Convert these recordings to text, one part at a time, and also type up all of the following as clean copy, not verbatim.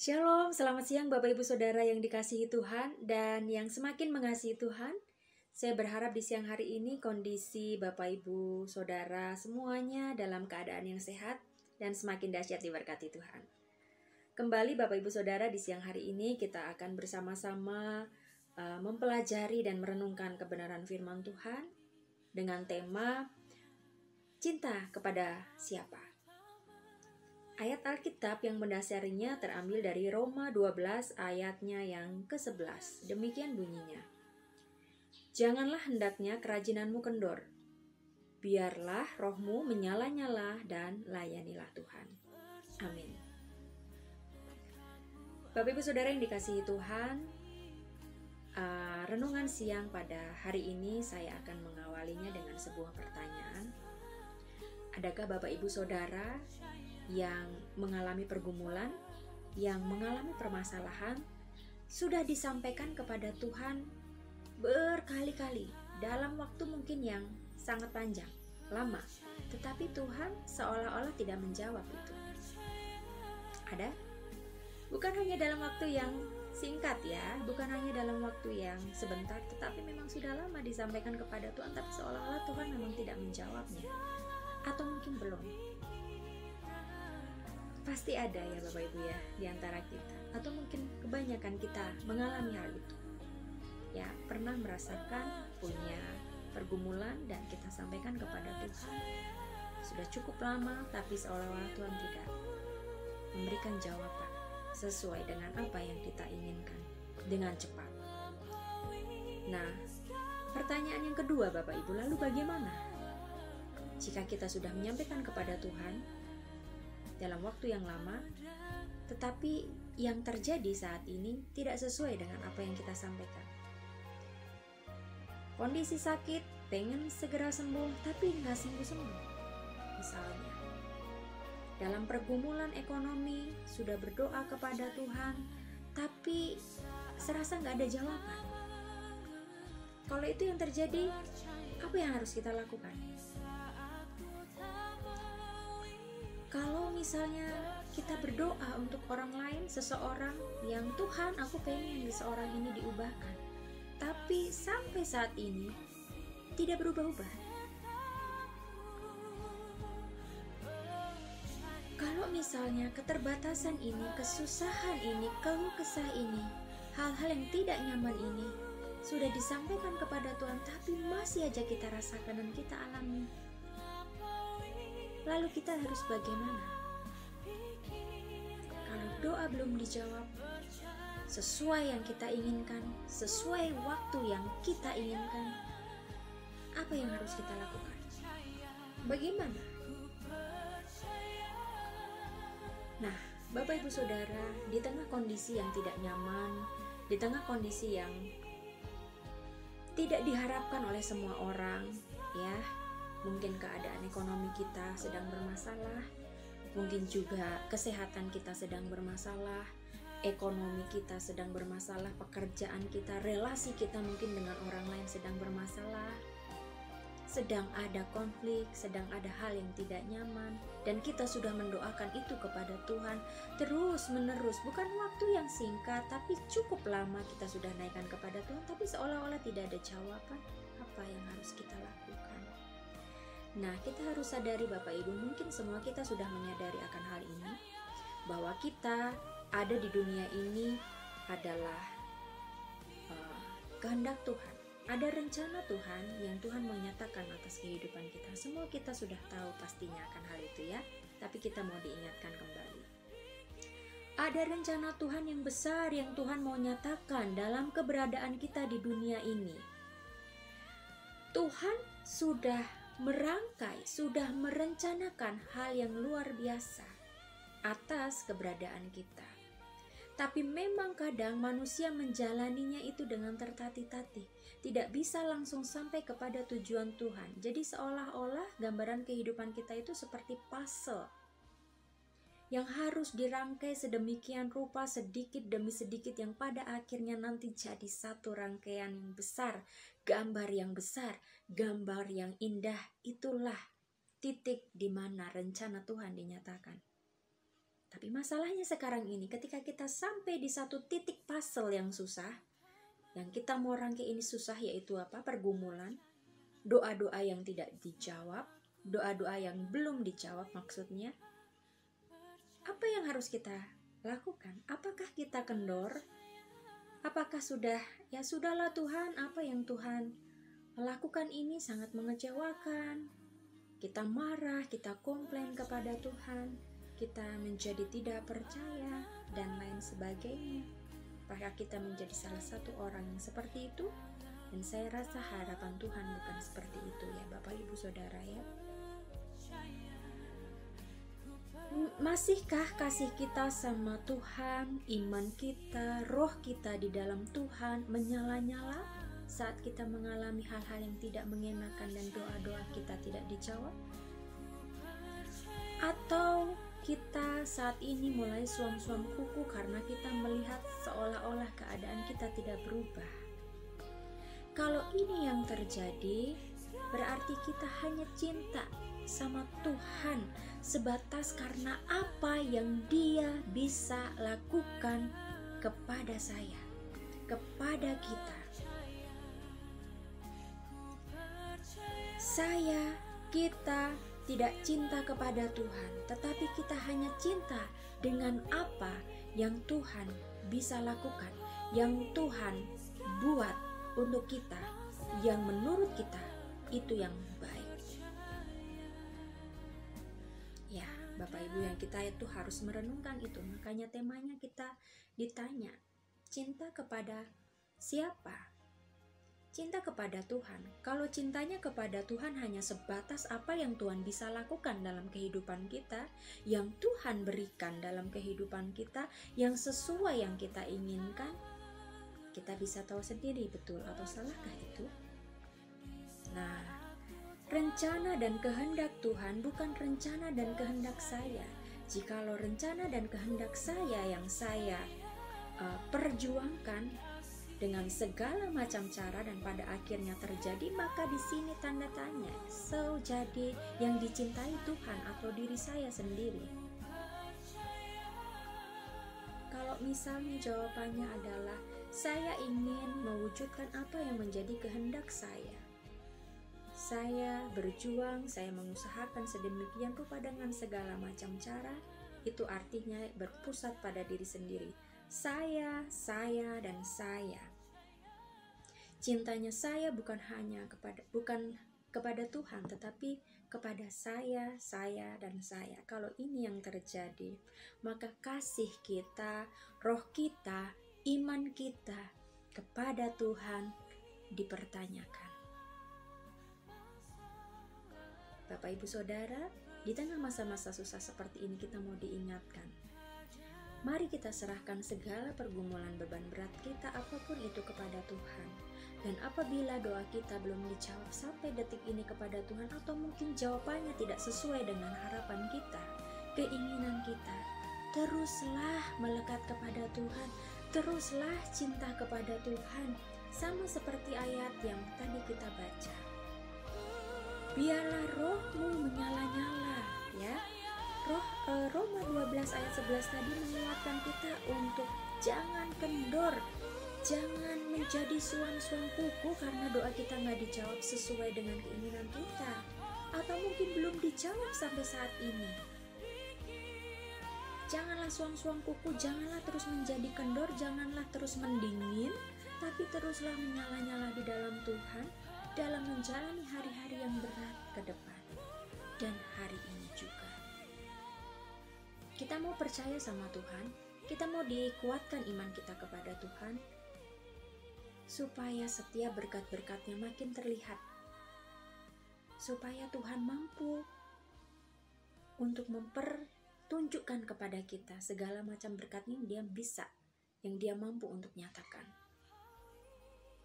Shalom, selamat siang Bapak Ibu Saudara yang dikasihi Tuhan dan yang semakin mengasihi Tuhan. Saya berharap di siang hari ini kondisi Bapak Ibu Saudara semuanya dalam keadaan yang sehat dan semakin dahsyat diberkati Tuhan. Kembali Bapak Ibu Saudara, di siang hari ini kita akan bersama-sama mempelajari dan merenungkan kebenaran firman Tuhan dengan tema cinta kepada siapa. Ayat Alkitab yang mendasarinya terambil dari Roma 12 ayatnya yang ke-11. Demikian bunyinya. Janganlah hendaknya kerajinanmu kendor. Biarlah rohmu menyala-nyala dan layanilah Tuhan. Amin. Bapak Ibu Saudara yang dikasihi Tuhan, renungan siang pada hari ini saya akan mengawalinya dengan sebuah pertanyaan. Adakah Bapak Ibu Saudara yang mengalami pergumulan, yang mengalami permasalahan, sudah disampaikan kepada Tuhan berkali-kali dalam waktu mungkin yang sangat panjang, lama, tetapi Tuhan seolah-olah tidak menjawab itu? Ada? Bukan hanya dalam waktu yang singkat ya, bukan hanya dalam waktu yang sebentar, tetapi memang sudah lama disampaikan kepada Tuhan, tapi seolah-olah Tuhan memang tidak menjawabnya. Atau mungkin belum. Pasti ada ya Bapak Ibu ya di antara kita, atau mungkin kebanyakan kita mengalami hal itu. Ya, pernah merasakan punya pergumulan dan kita sampaikan kepada Tuhan. Sudah cukup lama tapi seolah-olah Tuhan tidak memberikan jawaban sesuai dengan apa yang kita inginkan dengan cepat. Nah, pertanyaan yang kedua Bapak Ibu, lalu bagaimana jika kita sudah menyampaikan kepada Tuhan dalam waktu yang lama, tetapi yang terjadi saat ini tidak sesuai dengan apa yang kita sampaikan? Kondisi sakit, pengen segera sembuh, tapi nggak sembuh-sembuh. Misalnya, dalam pergumulan ekonomi, sudah berdoa kepada Tuhan, tapi serasa nggak ada jawaban. Kalau itu yang terjadi, apa yang harus kita lakukan? Kalau misalnya kita berdoa untuk orang lain, seseorang yang Tuhan, aku pengen seseorang ini diubahkan, tapi sampai saat ini tidak berubah-ubah. Kalau misalnya keterbatasan ini, kesusahan ini, keluh kesah ini, hal-hal yang tidak nyaman ini sudah disampaikan kepada Tuhan, tapi masih aja kita rasakan dan kita alami. Lalu kita harus bagaimana? Kalau doa belum dijawab sesuai yang kita inginkan, sesuai waktu yang kita inginkan, apa yang harus kita lakukan? Bagaimana? Nah, Bapak Ibu Saudara, di tengah kondisi yang tidak nyaman, di tengah kondisi yang tidak diharapkan oleh semua orang, ya, mungkin keadaan ekonomi kita sedang bermasalah, mungkin juga kesehatan kita sedang bermasalah, ekonomi kita sedang bermasalah, pekerjaan kita, relasi kita mungkin dengan orang lain sedang bermasalah, sedang ada konflik, sedang ada hal yang tidak nyaman, dan kita sudah mendoakan itu kepada Tuhan terus menerus, bukan waktu yang singkat, tapi cukup lama kita sudah naikkan kepada Tuhan, tapi seolah-olah tidak ada jawaban. Apa yang harus kita lakukan? Nah, kita harus sadari Bapak Ibu, mungkin semua kita sudah menyadari akan hal ini, bahwa kita ada di dunia ini adalah kehendak Tuhan. Ada rencana Tuhan yang Tuhan mau nyatakan atas kehidupan kita. Semua kita sudah tahu pastinya akan hal itu ya, tapi kita mau diingatkan kembali. Ada rencana Tuhan yang besar yang Tuhan mau nyatakan dalam keberadaan kita di dunia ini. Tuhan sudah merangkai, sudah merencanakan hal yang luar biasa atas keberadaan kita. Tapi memang kadang manusia menjalaninya itu dengan tertatih-tatih, tidak bisa langsung sampai kepada tujuan Tuhan. Jadi seolah-olah gambaran kehidupan kita itu seperti puzzle yang harus dirangkai sedemikian rupa, sedikit demi sedikit, yang pada akhirnya nanti jadi satu rangkaian yang besar, gambar yang besar, gambar yang indah. Itulah titik di mana rencana Tuhan dinyatakan. Tapi masalahnya sekarang ini, ketika kita sampai di satu titik puzzle yang susah, yang kita mau rangkai ini susah, yaitu apa? Pergumulan, doa-doa yang tidak dijawab, doa-doa yang belum dijawab maksudnya. Apa yang harus kita lakukan? Apakah kita kendor? Apakah sudah, ya sudahlah Tuhan, apa yang Tuhan lakukan ini sangat mengecewakan. Kita marah, kita komplain kepada Tuhan, kita menjadi tidak percaya, dan lain sebagainya. Apakah kita menjadi salah satu orang yang seperti itu? Dan saya rasa harapan Tuhan bukan seperti itu ya Bapak Ibu Saudara ya. Masihkah kasih kita sama Tuhan, iman kita, roh kita di dalam Tuhan menyala-nyala saat kita mengalami hal-hal yang tidak mengenakan dan doa-doa kita tidak dijawab? Atau kita saat ini mulai suam-suam kuku karena kita melihat seolah-olah keadaan kita tidak berubah? Kalau ini yang terjadi, berarti kita hanya cinta sama Tuhan sebatas karena apa yang Dia bisa lakukan kepada saya, kepada kita. Kita tidak cinta kepada Tuhan, tetapi kita hanya cinta dengan apa yang Tuhan bisa lakukan, yang Tuhan buat untuk kita, yang menurut kita itu yang baik. Ya, Bapak Ibu, yang kita itu harus merenungkan itu. Makanya temanya kita ditanya, cinta kepada siapa? Cinta kepada Tuhan. Kalau cintanya kepada Tuhan hanya sebatas apa yang Tuhan bisa lakukan dalam kehidupan kita, yang Tuhan berikan dalam kehidupan kita, yang sesuai yang kita inginkan, kita bisa tahu sendiri betul atau salahkah itu. Nah, rencana dan kehendak Tuhan bukan rencana dan kehendak saya. Jikalau rencana dan kehendak saya yang saya perjuangkan dengan segala macam cara dan pada akhirnya terjadi, maka di sini tanda tanya. So, jadi yang dicintai Tuhan atau diri saya sendiri? Kalau misalnya jawabannya adalah saya ingin mewujudkan apa yang menjadi kehendak saya. Saya berjuang, saya mengusahakan sedemikian rupa dengan segala macam cara, itu artinya berpusat pada diri sendiri. Saya, dan saya. Cintanya saya bukan hanya kepada Tuhan, tetapi kepada saya, dan saya. Kalau ini yang terjadi, maka kasih kita, roh kita, iman kita kepada Tuhan dipertanyakan. Bapak Ibu Saudara, di tengah masa-masa susah seperti ini kita mau diingatkan. Mari kita serahkan segala pergumulan beban berat kita apapun itu kepada Tuhan. Dan apabila doa kita belum dijawab sampai detik ini kepada Tuhan, atau mungkin jawabannya tidak sesuai dengan harapan kita, keinginan kita, teruslah melekat kepada Tuhan, teruslah cinta kepada Tuhan. Sama seperti ayat yang tadi kita baca. Biarlah rohmu menyala-nyala, ya. Roma 12 ayat 11 tadi mengingatkan kita untuk jangan kendor, jangan menjadi suam-suam kuku karena doa kita nggak dijawab sesuai dengan keinginan kita, atau mungkin belum dijawab sampai saat ini. Janganlah suam-suam kuku, janganlah terus menjadi kendor, janganlah terus mendingin, tapi teruslah menyala-nyala di dalam Tuhan, dalam menjalani hari-hari yang berat ke depan, dan hari ini juga. Kita mau percaya sama Tuhan, kita mau dikuatkan iman kita kepada Tuhan, supaya setiap berkat-berkatnya makin terlihat, supaya Tuhan mampu untuk mempertunjukkan kepada kita segala macam berkatnya yang Dia bisa, yang Dia mampu untuk nyatakan.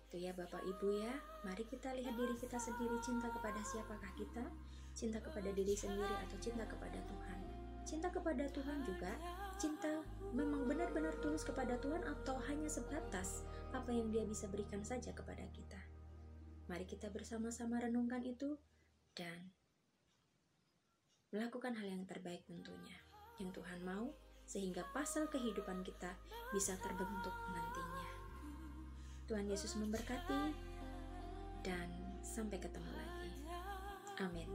Itu ya Bapak Ibu ya, mari kita lihat diri kita sendiri, cinta kepada siapakah kita, cinta kepada diri sendiri atau cinta kepada Tuhan. Cinta kepada Tuhan juga, cinta memang benar-benar tulus kepada Tuhan atau hanya sebatas apa yang Dia bisa berikan saja kepada kita. Mari kita bersama-sama renungkan itu dan melakukan hal yang terbaik tentunya. Yang Tuhan mau, sehingga pasal kehidupan kita bisa terbentuk nantinya. Tuhan Yesus memberkati, dan sampai ketemu lagi. Amin.